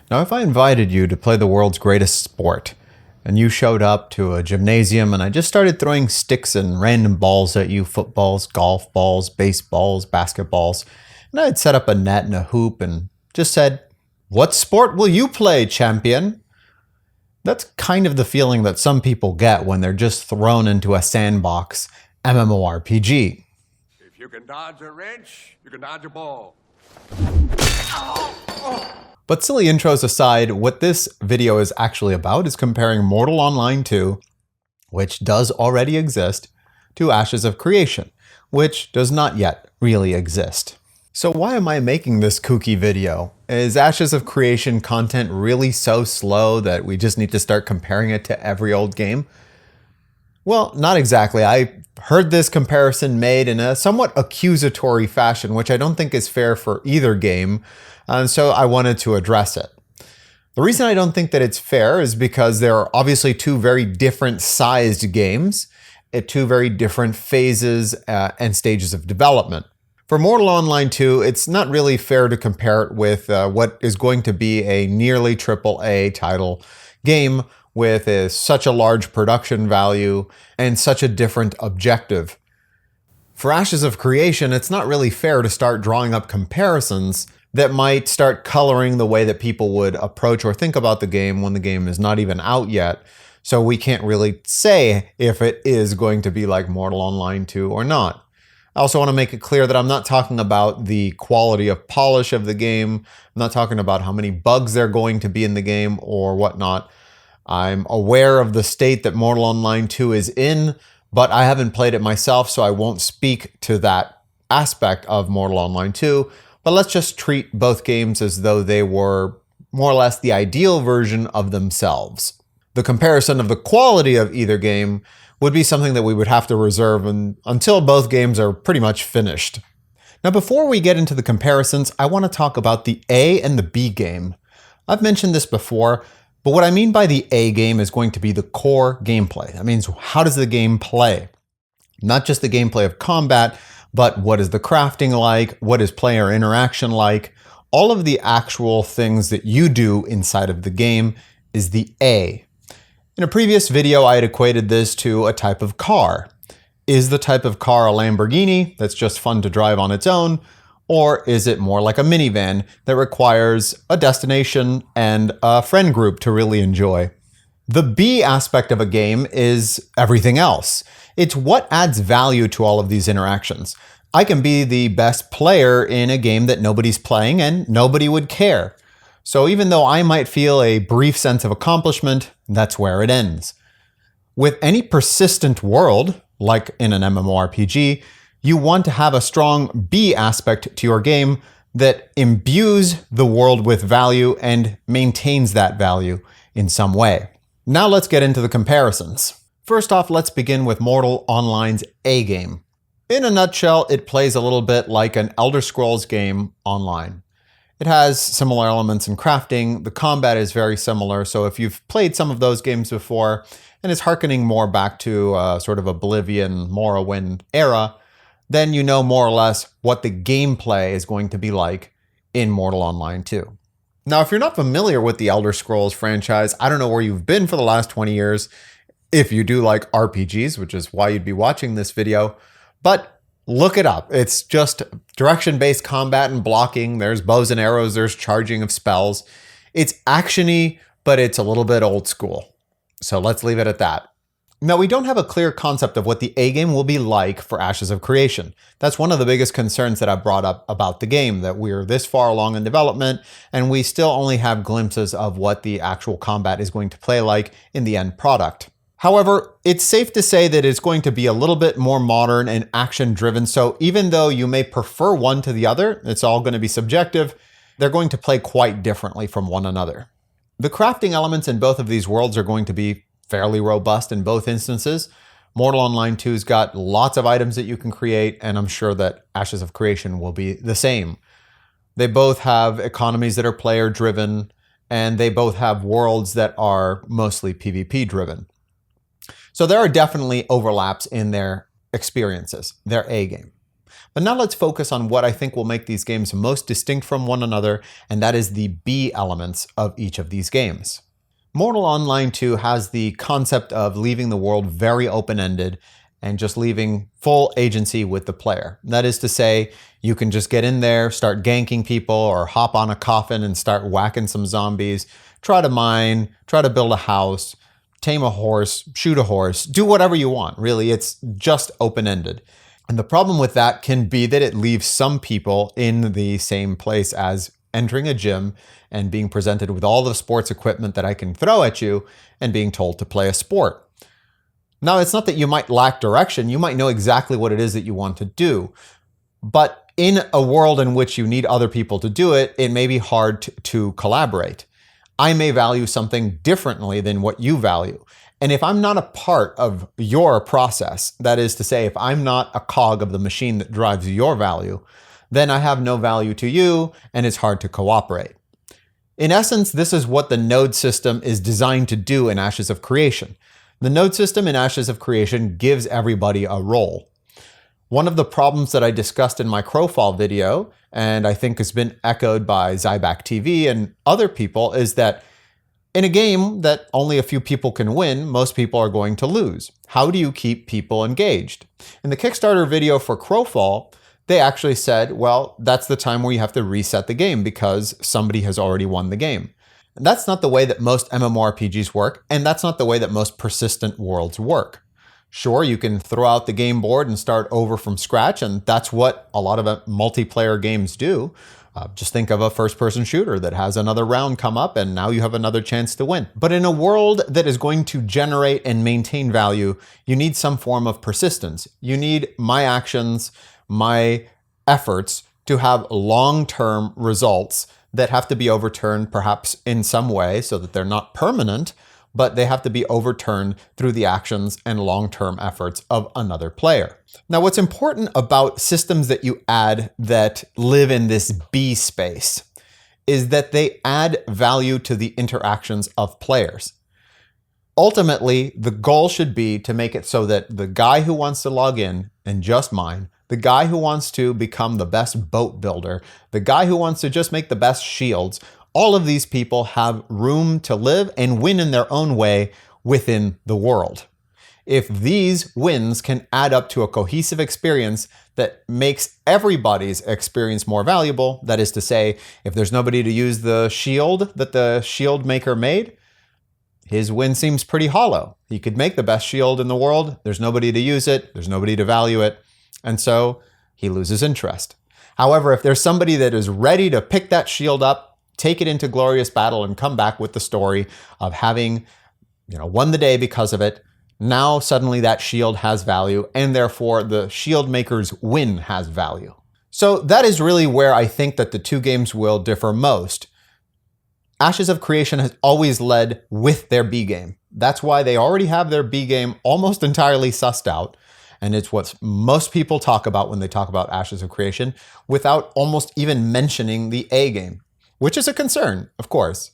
Now, if I invited you to play the world's greatest sport, and you showed up to a gymnasium and I just started throwing sticks and random balls at you, footballs, golf balls, baseballs, basketballs, and I'd set up a net and a hoop and just said, "What sport will you play, champion?" That's kind of the feeling that some people get when they're just thrown into a sandbox MMORPG. If you can dodge a wrench, you can dodge a ball. But silly intros aside, what this video is actually about is comparing Mortal Online 2, which does already exist, to Ashes of Creation, which does not yet really exist. So why am I making this kooky video? Is Ashes of Creation content really so slow that we just need to start comparing it to every old game? Well, not exactly. I heard this comparison made in a somewhat accusatory fashion, which I don't think is fair for either game, and so I wanted to address it. The reason I don't think that it's fair is because there are obviously two very different sized games at two very different phases and stages of development. For Mortal Online 2, it's not really fair to compare it with what is going to be a nearly AAA title game with such a large production value and such a different objective. For Ashes of Creation, it's not really fair to start drawing up comparisons that might start coloring the way that people would approach or think about the game when the game is not even out yet. So we can't really say if it is going to be like Mortal Online 2 or not. I also want to make it clear that I'm not talking about the quality of polish of the game. I'm not talking about how many bugs there are going to be in the game or whatnot. I'm aware of the state that Mortal Online 2 is in, but I haven't played it myself, so I won't speak to that aspect of Mortal Online 2. But let's just treat both games as though they were more or less the ideal version of themselves. The comparison of the quality of either game would be something that we would have to reserve until both games are pretty much finished. Now, before we get into the comparisons, I want to talk about the A and the B game. I've mentioned this before, but what I mean by the A game is going to be the core gameplay. That means, how does the game play? Not just the gameplay of combat, but what is the crafting like? What is player interaction like? All of the actual things that you do inside of the game is the A. In a previous video, I had equated this to a type of car. Is the type of car a Lamborghini that's just fun to drive on its own? Or is it more like a minivan that requires a destination and a friend group to really enjoy? The B aspect of a game is everything else. It's what adds value to all of these interactions. I can be the best player in a game that nobody's playing and nobody would care. So even though I might feel a brief sense of accomplishment, that's where it ends. With any persistent world, like in an MMORPG, you want to have a strong B aspect to your game that imbues the world with value and maintains that value in some way. Now let's get into the comparisons. First off, let's begin with Mortal Online's A game. In a nutshell, it plays a little bit like an Elder Scrolls game online. It has similar elements in crafting. The combat is very similar. So if you've played some of those games before and is hearkening more back to sort of Oblivion, Morrowind era, then you know more or less what the gameplay is going to be like in Mortal Online 2. Now, if you're not familiar with the Elder Scrolls franchise, I don't know where you've been for the last 20 years. If you do like RPGs, which is why you'd be watching this video, but look it up. It's just direction-based combat and blocking. There's bows and arrows. There's charging of spells. It's action-y, but it's a little bit old school. So let's leave it at that. Now, we don't have a clear concept of what the A game will be like for Ashes of Creation. That's one of the biggest concerns that I've brought up about the game, that we're this far along in development and we still only have glimpses of what the actual combat is going to play like in the end product. However, it's safe to say that it's going to be a little bit more modern and action-driven, so even though you may prefer one to the other, it's all going to be subjective, they're going to play quite differently from one another. The crafting elements in both of these worlds are going to be fairly robust in both instances. Mortal Online 2's got lots of items that you can create, and I'm sure that Ashes of Creation will be the same. They both have economies that are player-driven, and they both have worlds that are mostly PvP-driven. So there are definitely overlaps in their experiences, their A game. But now let's focus on what I think will make these games most distinct from one another, and that is the B elements of each of these games. Mortal Online 2 has the concept of leaving the world very open-ended and just leaving full agency with the player. That is to say, you can just get in there, start ganking people, or hop on a coffin and start whacking some zombies, try to mine, try to build a house, tame a horse, shoot a horse, do whatever you want. Really, it's just open-ended. And the problem with that can be that it leaves some people in the same place as entering a gym and being presented with all the sports equipment that I can throw at you and being told to play a sport. Now, it's not that you might lack direction. You might know exactly what it is that you want to do. But in a world in which you need other people to do it, it may be hard to collaborate. I may value something differently than what you value. And if I'm not a part of your process, that is to say, if I'm not a cog of the machine that drives your value, then I have no value to you and it's hard to cooperate. In essence, this is what the node system is designed to do in Ashes of Creation. The node system in Ashes of Creation gives everybody a role. One of the problems that I discussed in my Crowfall video, and I think has been echoed by Zyback TV and other people, is that in a game that only a few people can win, most people are going to lose. How do you keep people engaged? In the Kickstarter video for Crowfall, they actually said, well, that's the time where you have to reset the game because somebody has already won the game. That's not the way that most MMORPGs work, and that's not the way that most persistent worlds work. Sure, you can throw out the game board and start over from scratch, and that's what a lot of multiplayer games do. Just think of a first-person shooter that has another round come up, and now you have another chance to win. But in a world that is going to generate and maintain value, you need some form of persistence. You need my actions, my efforts to have long-term results that have to be overturned perhaps in some way so that they're not permanent, but they have to be overturned through the actions and long-term efforts of another player. Now, what's important about systems that you add that live in this B space is that they add value to the interactions of players. Ultimately, the goal should be to make it so that the guy who wants to log in and just mine, the guy who wants to become the best boat builder, the guy who wants to just make the best shields, all of these people have room to live and win in their own way within the world. If these wins can add up to a cohesive experience that makes everybody's experience more valuable, that is to say, if there's nobody to use the shield that the shield maker made, his win seems pretty hollow. He could make the best shield in the world, there's nobody to use it, there's nobody to value it, and so he loses interest. However, if there's somebody that is ready to pick that shield up, take it into glorious battle, and come back with the story of having, won the day because of it, now suddenly that shield has value, and therefore the shield maker's win has value. So that is really where I think that the two games will differ most. Ashes of Creation has always led with their B game. That's why they already have their B game almost entirely sussed out. And it's what most people talk about when they talk about Ashes of Creation without almost even mentioning the A game, which is a concern, of course.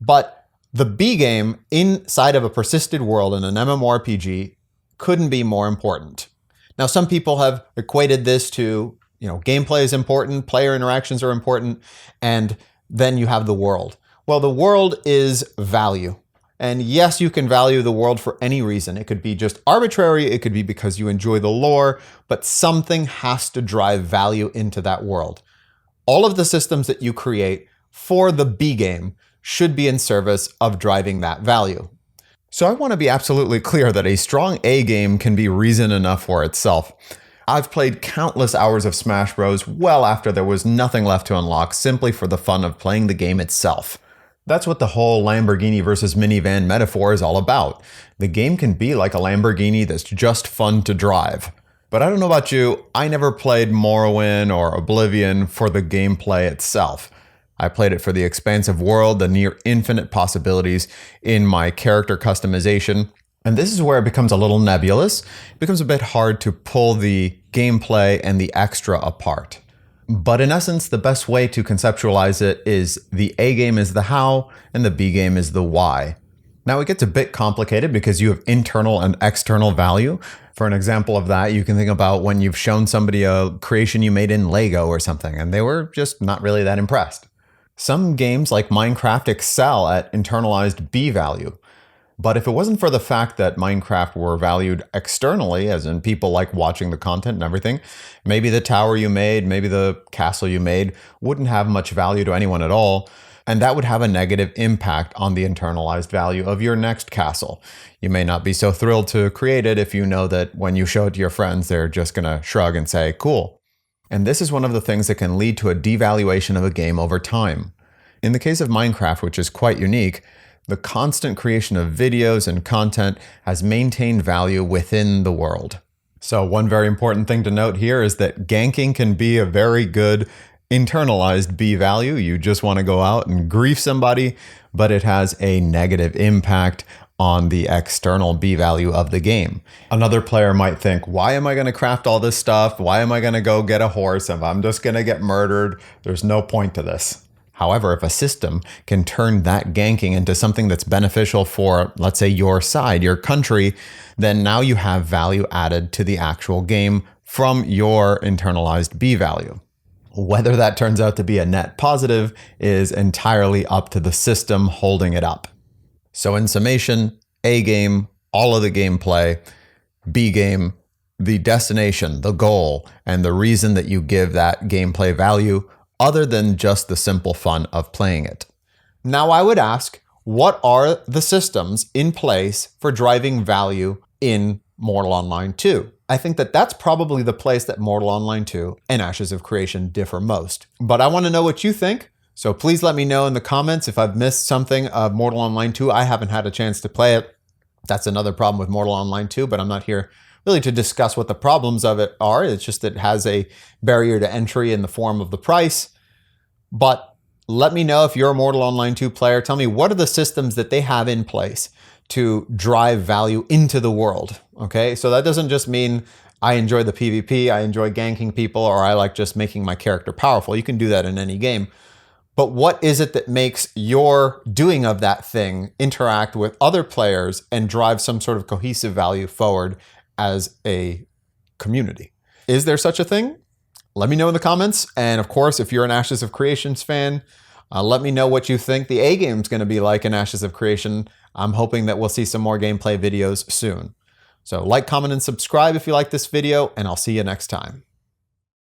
But the B game inside of a persisted world in an MMORPG couldn't be more important. Now, some people have equated this to, gameplay is important, player interactions are important, and then you have the world. Well, the world is value. And yes, you can value the world for any reason. It could be just arbitrary, it could be because you enjoy the lore, but something has to drive value into that world. All of the systems that you create for the B game should be in service of driving that value. So I want to be absolutely clear that a strong A game can be reason enough for itself. I've played countless hours of Smash Bros. Well after there was nothing left to unlock simply for the fun of playing the game itself. That's what the whole Lamborghini versus minivan metaphor is all about. The game can be like a Lamborghini that's just fun to drive. But I don't know about you, I never played Morrowind or Oblivion for the gameplay itself. I played it for the expansive world, the near infinite possibilities in my character customization. And this is where it becomes a little nebulous. It becomes a bit hard to pull the gameplay and the extra apart. But in essence, the best way to conceptualize it is the A game is the how and the B game is the why. Now it gets a bit complicated because you have internal and external value. For an example of that, you can think about when you've shown somebody a creation you made in Lego or something, and they were just not really that impressed. Some games like Minecraft excel at internalized B value. But if it wasn't for the fact that Minecraft were valued externally, as in people like watching the content and everything, maybe the tower you made, maybe the castle you made wouldn't have much value to anyone at all. And that would have a negative impact on the internalized value of your next castle. You may not be so thrilled to create it if you know that when you show it to your friends, they're just going to shrug and say, cool. And this is one of the things that can lead to a devaluation of a game over time. In the case of Minecraft, which is quite unique, the constant creation of videos and content has maintained value within the world. So one very important thing to note here is that ganking can be a very good internalized B value. You just want to go out and grief somebody, but it has a negative impact on the external B value of the game. Another player might think, why am I going to craft all this stuff? Why am I going to go get a horse if I'm just going to get murdered? There's no point to this. However, if a system can turn that ganking into something that's beneficial for, let's say, your side, your country, then now you have value added to the actual game from your internalized B value. Whether that turns out to be a net positive is entirely up to the system holding it up. So in summation, A game, all of the gameplay, B game, the destination, the goal, and the reason that you give that gameplay value other than just the simple fun of playing it. Now I would ask, what are the systems in place for driving value in Mortal Online 2? I think that that's probably the place that Mortal Online 2 and Ashes of Creation differ most. But I want to know what you think, so please let me know in the comments if I've missed something of Mortal Online 2. I haven't had a chance to play it. That's another problem with Mortal Online 2, but I'm not here really to discuss what the problems of it are. It's just that it has a barrier to entry in the form of the price. But let me know if you're a Mortal Online 2 player. Tell me, what are the systems that they have in place to drive value into the world? Okay, so that doesn't just mean I enjoy the PvP, I enjoy ganking people, or I like just making my character powerful. You can do that in any game. But what is it that makes your doing of that thing interact with other players and drive some sort of cohesive value forward as a community? Is there such a thing? Let me know in the comments. And of course, if you're an Ashes of Creations fan, let me know what you think the A game is going to be like in Ashes of Creation. I'm hoping that we'll see some more gameplay videos soon. So like, comment, and subscribe if you like this video, and I'll see you next time.